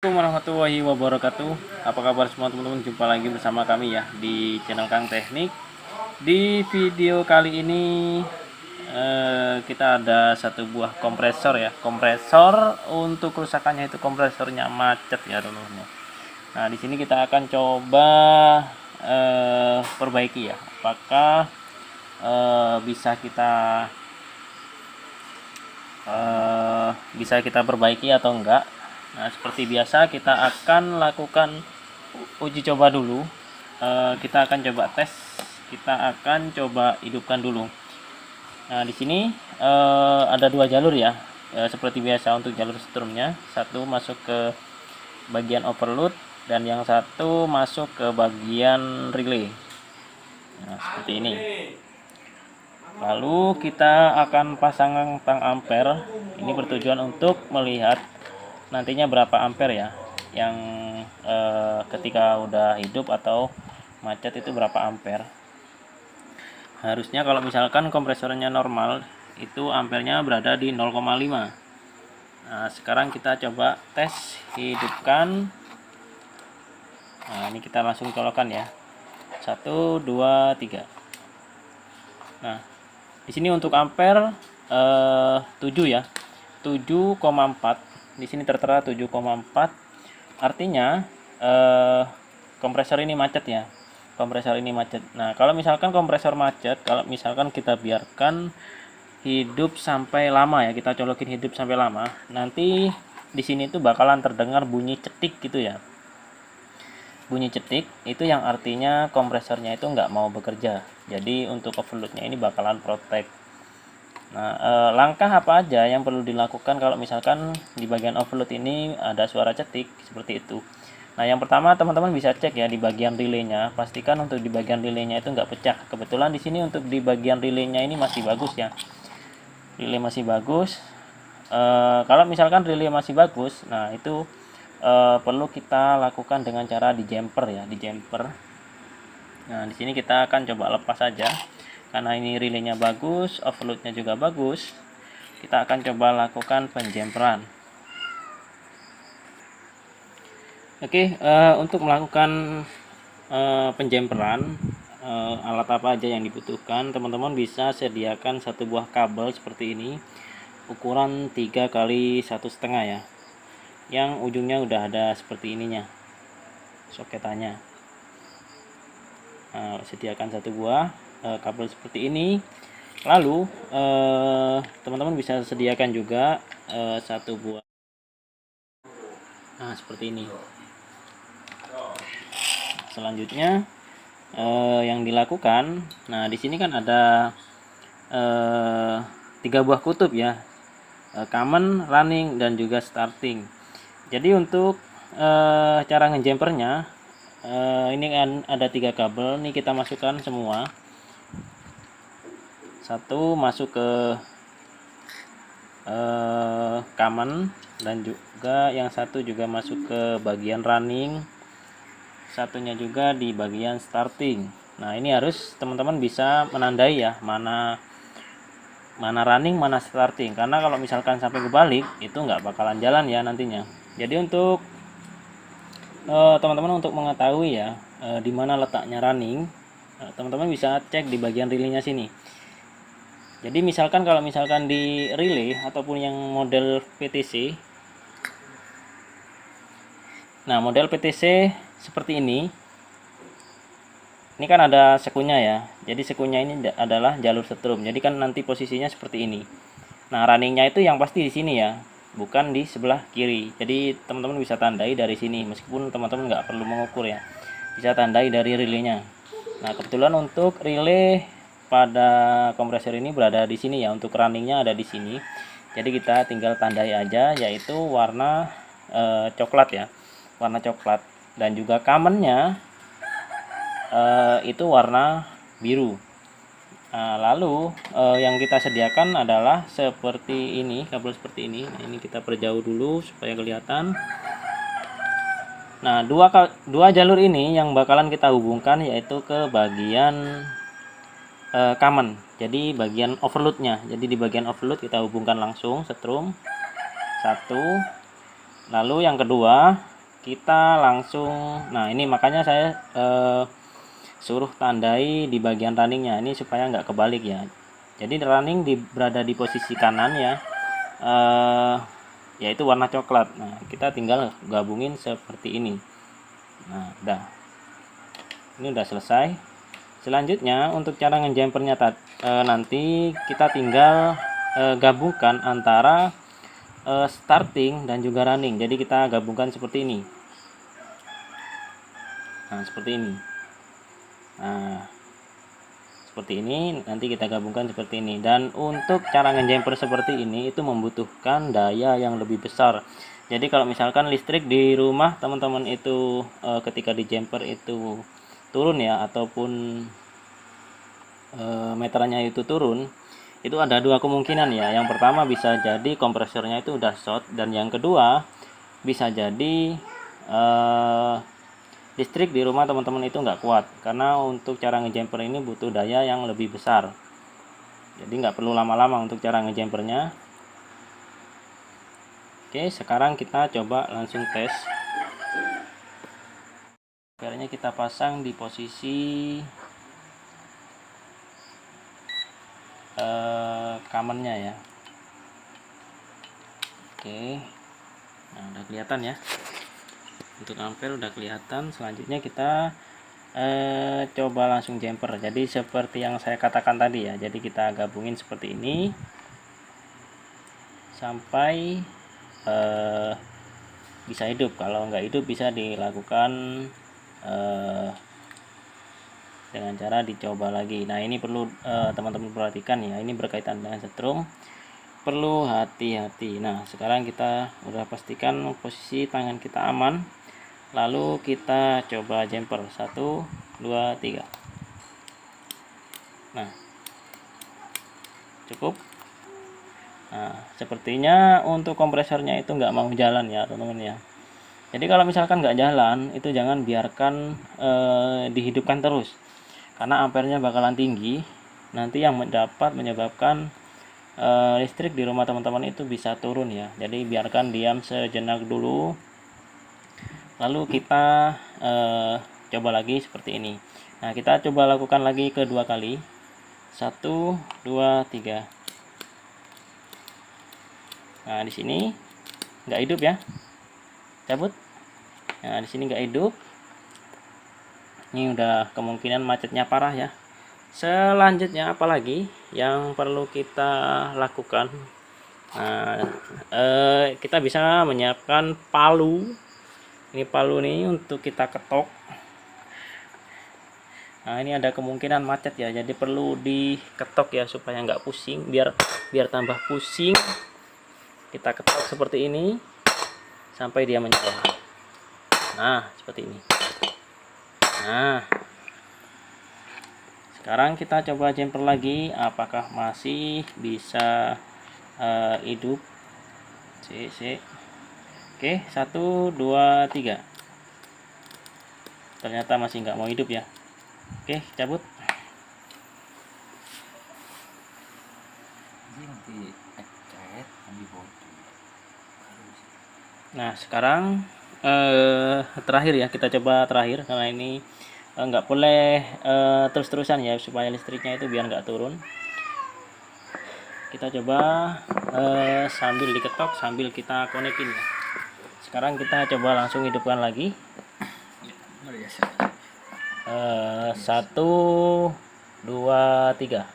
Assalamualaikum warahmatullahi wabarakatuh. Apa kabar semua teman-teman? Jumpa lagi bersama kami ya di channel Kang Teknik. Di video kali ini kita ada satu buah kompresor ya. Kompresor untuk kerusakannya itu kompresornya macet ya teman-teman. Nah di sini kita akan coba perbaiki ya. Apakah bisa kita perbaiki atau enggak. Nah seperti biasa kita akan lakukan uji coba dulu. Kita akan coba tes, kita akan coba hidupkan dulu. Nah di sini ada dua jalur ya, seperti biasa untuk jalur setrumnya. Satu masuk ke bagian overload dan yang satu masuk ke bagian relay. Nah seperti ini. Lalu kita akan pasang tang ampere. Ini bertujuan untuk melihat nantinya berapa ampere ya, yang ketika udah hidup atau macet itu berapa ampere. Harusnya kalau misalkan kompresornya normal itu ampernya berada di 0,5. Nah sekarang kita coba tes hidupkan. Nah ini kita langsung colokkan ya, 1 2 3. Nah di sini untuk ampere 7 ya, 7,4. Di sini tertera 7,4, artinya kompresor ini macet ya. Kompresor ini macet. Nah kalau misalkan kompresor macet, kalau misalkan kita biarkan hidup sampai lama ya, kita colokin hidup sampai lama, nanti di sini tuh bakalan terdengar bunyi cetik gitu ya. Bunyi cetik itu yang artinya kompresornya itu nggak mau bekerja. Jadi untuk overloadnya ini bakalan protek. Nah, langkah apa aja yang perlu dilakukan kalau misalkan di bagian overload ini ada suara cetik seperti itu. Nah, yang pertama teman-teman bisa cek ya di bagian relaynya, pastikan untuk di bagian relaynya itu nggak pecah. Kebetulan di sini untuk di bagian relaynya ini masih bagus ya, relay masih bagus. Kalau misalkan relay masih bagus, nah itu perlu kita lakukan dengan cara di jumper ya, di jumper. Nah, di sini kita akan coba lepas saja. Karena ini relaynya bagus, overloadnya juga bagus, kita akan coba lakukan penjemperan. Oke, untuk melakukan penjemperan, alat apa aja yang dibutuhkan, teman-teman bisa sediakan satu buah kabel seperti ini, ukuran 3 kali 1,5 ya, yang ujungnya udah ada seperti ininya soketannya. Nah, sediakan satu buah kabel seperti ini. Lalu teman-teman bisa sediakan juga satu buah, nah seperti ini. Selanjutnya yang dilakukan, nah di sini kan ada 3 buah kutub ya, common, running, dan juga starting. Jadi untuk cara ngejempernya, ini kan ada 3 kabel nih, kita masukkan semua. Satu masuk ke common dan juga yang satu juga masuk ke bagian running, satunya juga di bagian starting. Nah ini harus teman-teman bisa menandai ya, mana running mana starting, karena kalau misalkan sampai kebalik itu nggak bakalan jalan ya nantinya. Jadi untuk teman-teman untuk mengetahui ya di mana letaknya running, teman-teman bisa cek di bagian relaynya sini. Jadi misalkan kalau misalkan di relay ataupun yang model PTC, nah model PTC seperti ini kan ada sekunya ya. Jadi sekunya ini adalah jalur setrum. Jadi kan nanti posisinya seperti ini. Nah runningnya itu yang pasti di sini ya, bukan di sebelah kiri. Jadi teman-teman bisa tandai dari sini, meskipun teman-teman nggak perlu mengukur ya, bisa tandai dari relaynya. Nah kebetulan untuk relay pada kompresor ini berada di sini ya, untuk runningnya ada di sini. Jadi kita tinggal tandai aja, yaitu warna coklat ya, warna coklat, dan juga commonnya itu warna biru. Nah, lalu yang kita sediakan adalah seperti ini, kabel seperti ini. Nah, ini kita perjauh dulu supaya kelihatan. Nah dua jalur ini yang bakalan kita hubungkan yaitu ke bagian common, jadi bagian overloadnya. Jadi di bagian overload kita hubungkan langsung setrum satu. Lalu yang kedua kita langsung, nah ini makanya saya suruh tandai di bagian runningnya ini supaya nggak kebalik ya. Jadi running berada di posisi kanan ya, yaitu warna coklat. Nah kita tinggal gabungin seperti ini. Nah udah, ini udah selesai. Selanjutnya untuk cara ngejampernya nanti kita tinggal gabungkan antara starting dan juga running. Jadi kita gabungkan seperti ini. Nah seperti ini. Nah seperti ini nanti kita gabungkan seperti ini. Dan untuk cara ngejamper seperti ini itu membutuhkan daya yang lebih besar. Jadi kalau misalkan listrik di rumah teman-teman itu ketika di jumper itu turun ya, ataupun meterannya itu turun, itu ada dua kemungkinan ya. Yang pertama bisa jadi kompresornya itu udah short, dan yang kedua bisa jadi listrik di rumah teman-teman itu nggak kuat, karena untuk cara ngejamper ini butuh daya yang lebih besar. Jadi nggak perlu lama-lama untuk cara ngejampernya. Oke, sekarang kita coba langsung tes. Akhirnya kita pasang di posisi kamennya ya. Oke, nah udah kelihatan ya, untuk ampere udah kelihatan. Selanjutnya kita coba langsung jumper. Jadi seperti yang saya katakan tadi ya, jadi kita gabungin seperti ini sampai bisa hidup. Kalau nggak hidup bisa dilakukan dengan cara dicoba lagi. Nah ini perlu teman-teman perhatikan ya, ini berkaitan dengan setrum, perlu hati-hati. Nah sekarang kita udah pastikan posisi tangan kita aman, lalu kita coba jumper 1 2 3. Nah cukup. Nah sepertinya untuk kompresornya itu nggak mau jalan ya teman-teman ya. Jadi kalau misalkan nggak jalan itu jangan biarkan dihidupkan terus, karena ampernya bakalan tinggi, nanti yang menyebabkan listrik di rumah teman-teman itu bisa turun ya. Jadi biarkan diam sejenak dulu, lalu kita coba lagi seperti ini. Nah kita coba lakukan lagi kedua kali, 1 2 3. Nah di sini nggak hidup ya, cabut. Nah di sini nggak hidup, ini udah kemungkinan macetnya parah ya. Selanjutnya apalagi yang perlu kita lakukan? Nah kita bisa menyiapkan palu. Ini palu nih untuk kita ketok. Nah ini ada kemungkinan macet ya, jadi perlu diketok ya supaya nggak pusing. Biar tambah pusing, kita ketok seperti ini sampai dia menyala. Nah seperti ini. Nah sekarang kita coba jumper lagi, apakah masih bisa hidup. Oke, 1 2 3. Ternyata masih nggak mau hidup ya. Oke, cabut. Nah sekarang terakhir ya, kita coba terakhir, karena ini nggak boleh terus-terusan ya, supaya listriknya itu biar nggak turun. Kita coba sambil diketok sambil kita konekin ya. Sekarang kita coba langsung hidupkan lagi. 1 2 3.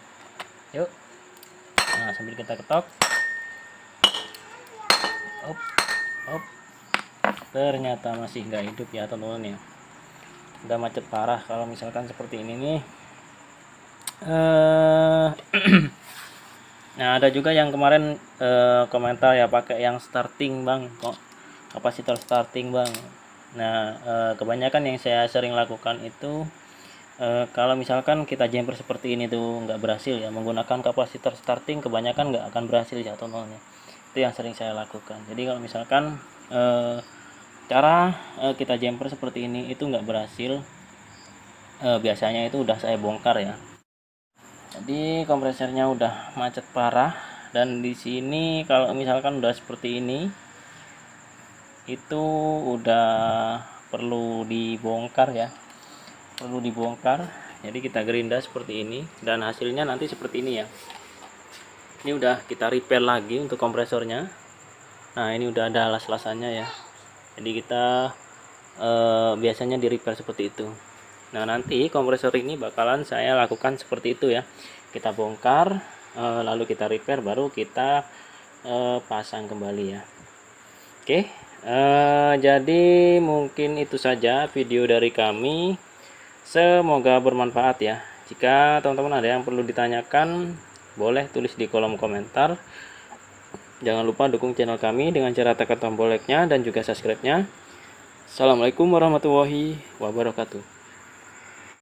Yuk. Nah sambil kita ketok. Op. Ternyata masih nggak hidup ya teman-teman ya. Udah macet parah kalau misalkan seperti ini nih. Nah ada juga yang kemarin komentar ya, pakai yang starting bang, kok kapasitor starting bang. Nah kebanyakan yang saya sering lakukan itu kalau misalkan kita jumper seperti ini tuh nggak berhasil ya, menggunakan kapasitor starting kebanyakan nggak akan berhasil ya teman-teman. Itu yang sering saya lakukan. Jadi kalau misalkan cara kita jumper seperti ini itu nggak berhasil, biasanya itu udah saya bongkar ya. Jadi kompresornya udah macet parah, dan di sini kalau misalkan udah seperti ini itu udah perlu dibongkar ya, perlu dibongkar. Jadi kita gerinda seperti ini dan hasilnya nanti seperti ini ya. Ini udah kita repair lagi untuk kompresornya. Nah ini udah ada alas-alasannya ya, jadi kita biasanya di repair seperti itu. Nah nanti kompresor ini bakalan saya lakukan seperti itu ya, kita bongkar lalu kita repair, baru kita pasang kembali ya. Oke, jadi mungkin itu saja video dari kami, semoga bermanfaat ya. Jika teman-teman ada yang perlu ditanyakan, boleh tulis di kolom komentar. Jangan lupa dukung channel kami dengan cara tekan tombol like-nya dan juga subscribe-nya. Assalamualaikum warahmatullahi wabarakatuh.